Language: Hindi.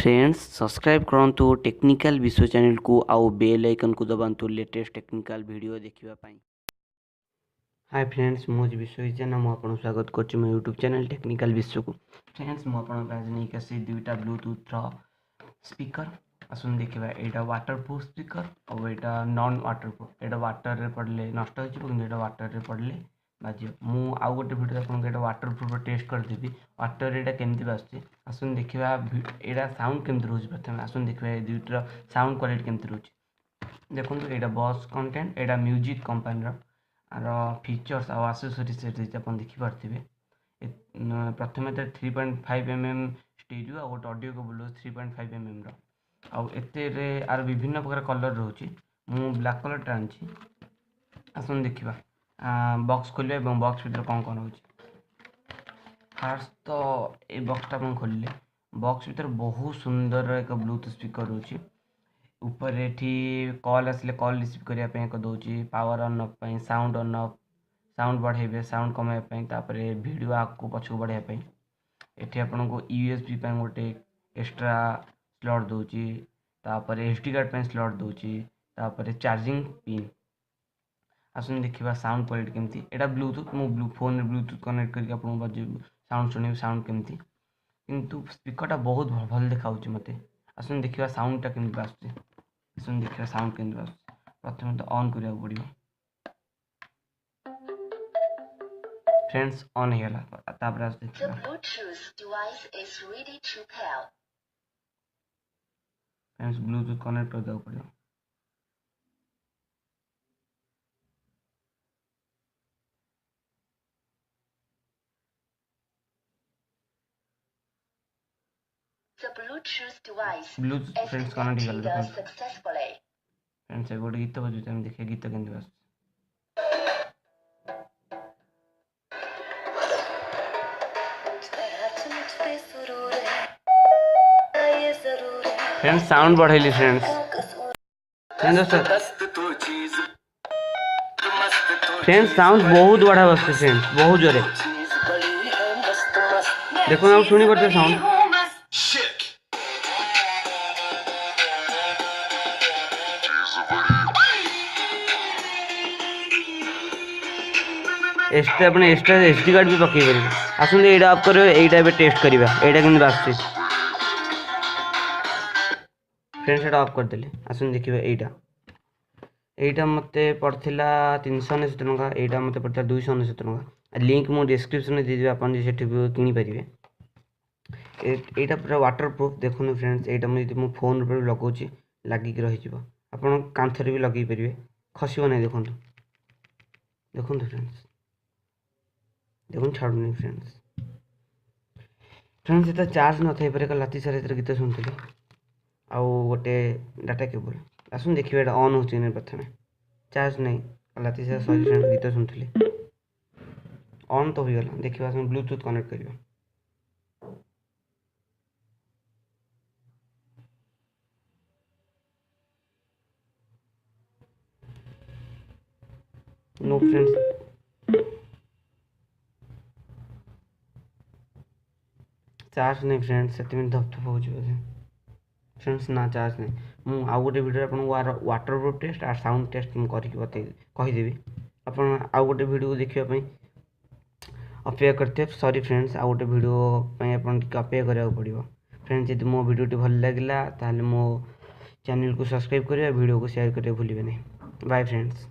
फ्रेंड्स सब्सक्राइब करंतु टेक्निकल विश्व चैनल को आउ बेल आइकन को दबांतु लेटेस्ट टेक्निकल वीडियो देखिबा पाई। हाय फ्रेंड्स मोज विश्व मु आपन स्वागत करछि मो यूट्यूब चैनल टेक्निकल विश्व को। फ्रेंड्स मु आपन आज नै कसी दुईटा ब्लूटूथ रो स्पीकर आसुन देखिबा। एटा वाटरप्रूफ स्पीकर और एटा नॉन वाटरप्रूफ। एटा वाटर रे पड़ले नष्ट हो जिवो किंतु एटा वाटर रे पड़ले बाजियो। मु आउ गोटे वीडियो आपन एटा वाटरप्रूफ टेस्ट कर देबी। वाटर रे एटा केमति बासछि आसुन देखिबा। एटा साउंड केमति रहउछि प्रथमे आसुन देखिबा ए दुईटा साउंड क्वालिटी केमति रहउछि। देखंतु एटा बॉस कंटेंट एटा म्यूजिक कंपनी रो आर फीचर्स आ एक्सेसरीज से अपन देखि पारथिबे। प्रथमे तो 3.5 mm स्टीरियो आ गोटे ऑडियो को बोलो 3.5 mm रो आ एते रे आर विभिन्न प्रकार कलर रहउछि। मु ब्लैक कलर टानछि आसुन देखिबा। बॉक्स खोलिबा एवं बॉक्स भीतर कोन कोन होछि। फास्ट तो ए बॉक्स टा अपन खोलले बॉक्स भीतर बहुत सुंदर एक ब्लूटूथ स्पीकर होछि। ऊपर एठी कॉल आसले कॉल रिसीव करिया पे को दोछि। पावर ऑन ऑफ पे साउंड ऑन ऑफ साउंड बढ़ेबे साउंड कमे पे तापरे वीडियो आको पछको बढ़िया पे एठी आपन को यूएसबी पे गोटे एक्स्ट्रा स्लॉट दोछि। तापरे एसडी कार्ड पे स्लॉट दोछि। तापरे चार्जिंग पिन आसुन देखिबा। साउंड क्वालिटी केमति एटा ब्लूटूथ मो फोन रे ब्लूटूथ कनेक्ट करके आपन बजे साउंड सुनिबे। साउंड केमति किंतु स्पीकर टा बहुत भल देखाउछि मते। आसुन देखिबा साउंड टा केमति बासछि। आसुन देखिबा साउंड केमति बासछि। प्रथमे तो ऑन करिया पड़िबो। फ्रेंड्स ऑन हेला तापर आस देखिबा। फ्रेंड्स ब्लूटूथ कनेक्ट कर दो पड़िबो। ब्लूटूथ फ्रेंड्स कनेक्ट हो गला देखो। फ्रेंड्स ए गोटे गीत बजु हम देखिए गीत केमति बास। फ्रेंड्स साउंड बढ़ाइली फ्रेंड्स। फ्रेंड्स साउंड बहुत बढ़ा बसते फ्रेंड्स बहुत जोरे देखो आप सुनी पड़ते साउंड। एक्स्ट्रा अपने एक्स्ट्रा एसडी कार्ड भी पकई परिबे। आसुन एटा ऑफ करियो एटा बे टेस्ट करिबा एटा केमति बासछि। फ्रेंड्स एटा ऑफ कर देले आसुन देखिबा। एटा मते पड़थिला 399 टका एटा मते पड़ता 299 टका। लिंक मो डिस्क्रिप्शन में दे दिबे अपन जे सेठी किनि परिबे। एटा पूरा वाटरप्रूफ देखुनु फ्रेंड्स। एटा मो फोन पर लगाउछि लागि रहि जिवो। अपन कांथरे भी लगे परिबे खसिबो नै। देखंतु देखंतु फ्रेंड्स देखुन छाडुनी फ्रेंड्स। फ्रेंड्स एटा चार्ज न थाई परे लाती सारे एतर गीत सुनथि आ गोटे डाटा केबल। आसुन देखिबा एटा ऑन होछि नै प्रथमे चार्ज नै लाती सारे सॉरी फ्रेंड्स गीत सुनथि ऑन तो होई गला। देखिबा हम ब्लूटूथ कनेक्ट करिबा। नो फ्रेंड्स चार्ज नहीं फ्रेंड्स से धपधप हो फ्रेंड्स ना चार्ज नहीं। मु आउ गोटे वीडियो आपन वाटरप्रूफ टेस्ट और साउंड टेस्ट मु करके बतई कहीदेवी। आपन आउ गोटे वीडियो देखिबा पई अपेक्षा करते। सॉरी फ्रेंड्स आउ गोटे वीडियो पई आपन अपेक्षा करिया पड़िबो। फ्रेंड्स यदि मो वीडियो टी भल लागला ताले मो चैनल को सब्सक्राइब करिया वीडियो को शेयर करिया भूलिबे नहीं। Bye friends.